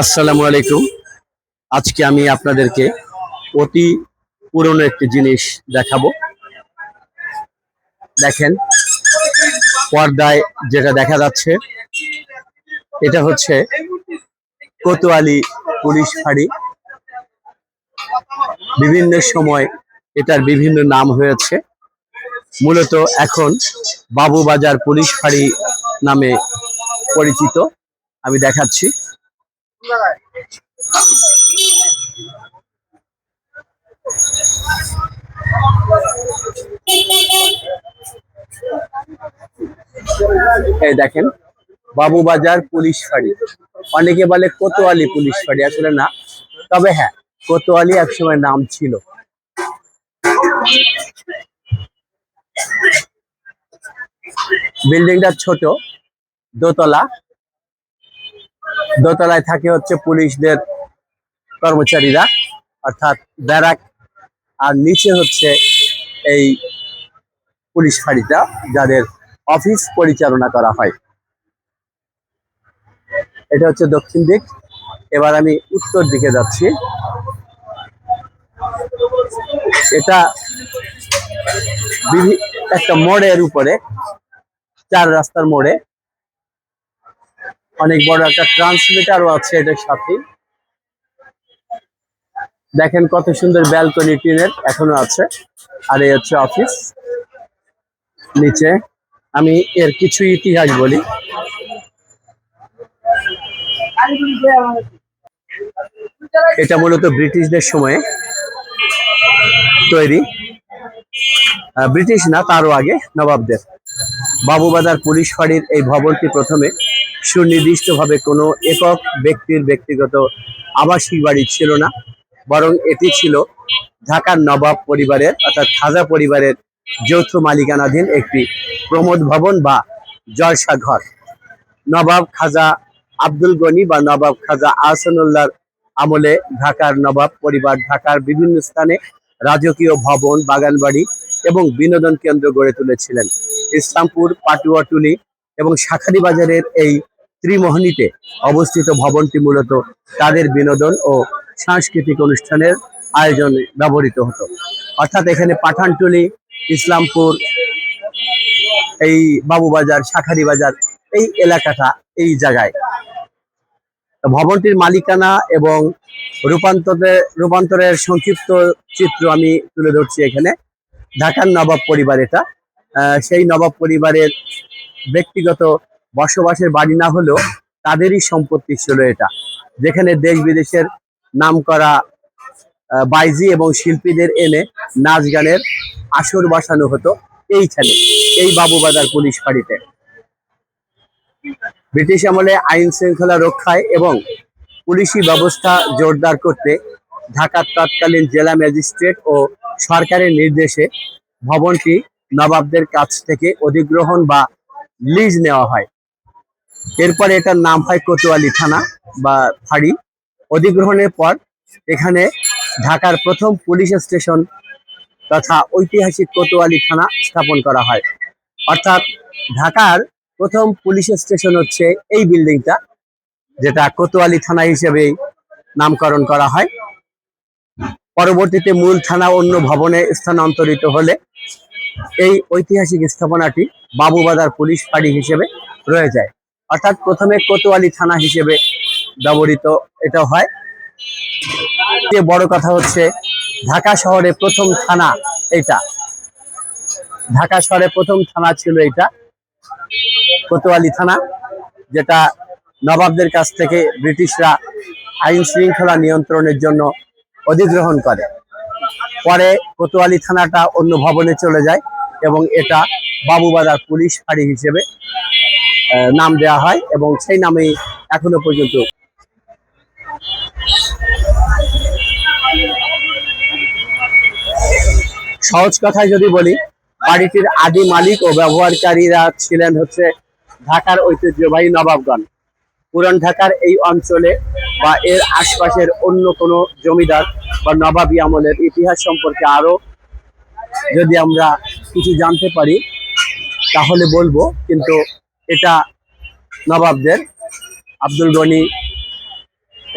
আসসালামু আলাইকুম। আজকে আমি আপনাদেরকে অতি পুরনো একটি জিনিস দেখাবো। দেখেন, পর্দায় যেটা দেখা যাচ্ছে এটা হচ্ছে কোতোয়ালি পুলিশ ফাঁড়ি। বিভিন্ন সময় এটার বিভিন্ন নাম হয়েছে। মূলত এখন বাবুবাজার পুলিশ ফাঁড়ি নামে পরিচিত। আমি দেখাচ্ছি। এই দেখেন, বাবুবাজার পুলিশ ফাঁড়ি। অনেকে বলে কোতোয়ালি পুলিশ ফাঁড়ি, আসলে না। তবে হ্যাঁ, কোতোয়ালি একসময় নাম ছিল। বিল্ডিংটা ছোট, দোতলা। দোতলায় থাকে হচ্ছে পুলিশদের কর্মচারীরা, অর্থাৎ ব্যারাক। আর নিচে হচ্ছে এই পুলিশ ফাঁড়িটা, যাদের অফিস পরিচালনা করা হয়। এটা হচ্ছে দক্ষিণ দিক। এবার আমি উত্তর দিকে যাচ্ছি। এটা একটা মোড়ের উপরে, চার রাস্তার মোড়ে। অনেক বড় একটা ট্রান্সমিটারও আছে এটার সাথে। দেখেন কত সুন্দর ব্যালকনি, টিনের এখনো আছে। আর এই হচ্ছে অফিস। নিচে আমি এর কিছু ইতিহাস বলি। এটা মূলত ব্রিটিশদের সময়ে তৈরি। ব্রিটিশ না, তারও আগে নবাবদের। বাবুবাজার পুলিশ ফাঁড়ির এই ভবনটি প্রথমে সুনির্দিষ্টভাবে কোনো একক ব্যক্তির ব্যক্তিগত আবাসিক বাড়ি ছিল না, বরং এটি ছিল ঢাকার নবাব পরিবারের, অর্থাৎ খাজা পরিবারের যৌথ মালিকানাধীন একটি প্রমোদ ভবন বা জলসা ঘর। নবাব খাজা আব্দুল গনি বা নবাব খাজা আহসানুল্লাহর আমলে ঢাকার নবাব পরিবার ঢাকার বিভিন্ন স্থানে রাজকীয় ভবন, বাগানবাড়ি এবং বিনোদন কেন্দ্র গড়ে তুলেছিলেন। ইসলামপুর, পাটুয়াটুলি এবং শাখারী বাজারের এই ত্রিমোহনীতে অবস্থিত ভবনটি মূলত তাদের বিনোদন ও সাংস্কৃতিক অনুষ্ঠানের আয়োজনে ব্যবহৃত হতো। অর্থাৎ এখানে পাঠানটুলি, ইসলামপুর, এই বাবুবাজার, শাখারী বাজার, এই এলাকাটা, এই জায়গায় ভবনটির মালিকানা এবং রূপান্তরের সংক্ষিপ্ত চিত্র আমি তুলে ধরছি এখানে। ঢাকার নবাব পরিবার এটা। সেই নবাব পরিবারের ব্যক্তিগত বসবাসের বাড়ি না হলেও তাদেরই সম্পত্তি ছিল এটা, যেখানে দেশ বিদেশের নামকরা বাইজি এবং শিল্পীদের এনে নাচ গানের আসর বসানো হতো এইখানে, এই বাবুবাজার পুলিশ ফাঁড়িতে। ব্রিটিশ আমলে আইন শৃঙ্খলা রক্ষায় এবং পুলিশি ব্যবস্থা জোরদার করতে ঢাকার তৎকালীন জেলা ম্যাজিস্ট্রেট ও সরকারের নির্দেশে ভবনটি নবাবদের কাছ থেকে অধিগ্রহণ বা লিজ নেওয়া হয়। এরপর এটার নাম হয় কোতোয়ালি থানা বা ফাঁড়ি। অধিগ্রহণের পর এখানে ঢাকার প্রথম পুলিশ স্টেশন তথা ঐতিহাসিক কোতোয়ালি থানা স্থাপন করা হয়। অর্থাৎ ঢাকার প্রথম পুলিশ স্টেশন হচ্ছে এই বিল্ডিংটা, যেটা কোতোয়ালি থানা হিসেবে নামকরণ করা হয়। পরবর্তীতে মূল থানা অন্য ভবনে স্থানান্তরিত হলে এই ঐতিহাসিক স্থাপনাটি বাবুবাজার পুলিশ ফাঁড়ি হিসেবে রয়ে যায়। অর্থাৎ প্রথমে কোতোয়ালি থানা হিসেবে ব্যবহৃত এটা হয়। যে বড় কথা হচ্ছে, ঢাকা শহরে প্রথম থানা এটা। ঢাকা শহরে প্রথম থানা ছিল এটা, কোতোয়ালি থানা, যেটা নবাবদের কাছ থেকে ব্রিটিশরা আইন শৃঙ্খলা নিয়ন্ত্রণের জন্য অধিগ্রহণ করে। পরে কোতোয়ালি থানাটা অন্য ভবনে চলে যায় এবং এটা বাবুবাজার পুলিশ ফাঁড়ি হিসেবে নাম দেওয়া হয় এবং সেই নামেই এখনো পর্যন্ত। সহজ কথায় যদি বলি, বাড়িটির আদি মালিক ও ব্যবহারকারীরা ছিলেন হচ্ছে ঢাকার ঐতিহ্যবাহী নবাবগণ। পুরান ঢাকার এই অঞ্চলে বা এর আশপাশের অন্য কোনো জমিদার বা নবাবী আমলের ইতিহাস সম্পর্কে আরো যদি আমরা কিছু জানতে পারি তাহলে বলবো, কিন্তু এটা নবাবদের। আব্দুল গনি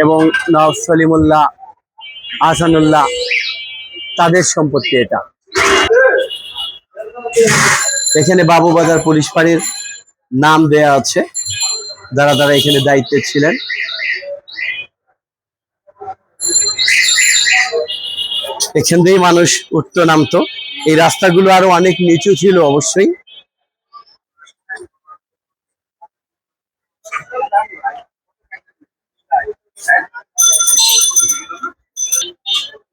এবং নওয়াব সলিমুল্লাহ, আহসানুল্লাহ তাদের সম্পত্তি এটা। এখানে বাবুবাজার পুলিশ ফাঁড়ির নাম দেয়া আছে, যারা যারা এখানে দায়িত্বে ছিলেন। এখান দিয়েই মানুষ উঠতো নামতো। এই রাস্তাগুলো আরো অনেক নিচু ছিল অবশ্যই।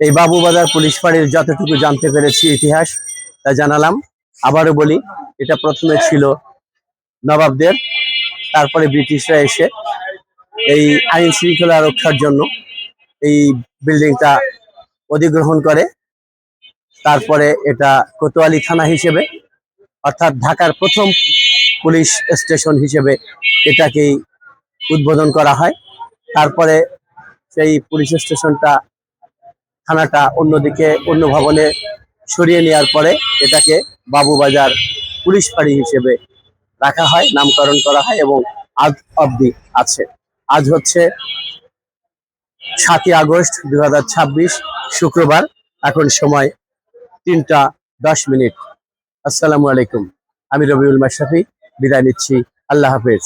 এই বাবুবাজার পুলিশ ফাঁড়ির যতটুকু জানতে পেরেছি ইতিহাস তা জানালাম। আবারও বলি, এটা প্রথমে ছিল নবাবদের, তারপরে ব্রিটিশরা এসে এই আইন শৃঙ্খলা রক্ষার জন্য এই বিল্ডিংটা অধিগ্রহণ করে। তারপরে এটা কোতোয়ালি থানা হিসেবে, অর্থাৎ ঢাকার প্রথম পুলিশ স্টেশন হিসেবে এটাকেই উদ্বোধন করা হয়। তারপরে সেই পুলিশ স্টেশনটা, থানাটা অন্যদিকে অন্য ভবনে সরিয়ে নেওয়ার পরে এটাকে বাবুবাজার পুলিশ ফাঁড়ি হিসেবে রাখা হয়, নামকরণ করা হয় এবং আজ অবধি আছে। আজ হচ্ছে 7ই আগস্ট 2026 শুক্রবার। এখন সময় 3টা 10 মিনিট। আসসালামু আলাইকুম। আমি রবিউল মাশরাফি বিদায় নিচ্ছি। আল্লাহ হাফেজ।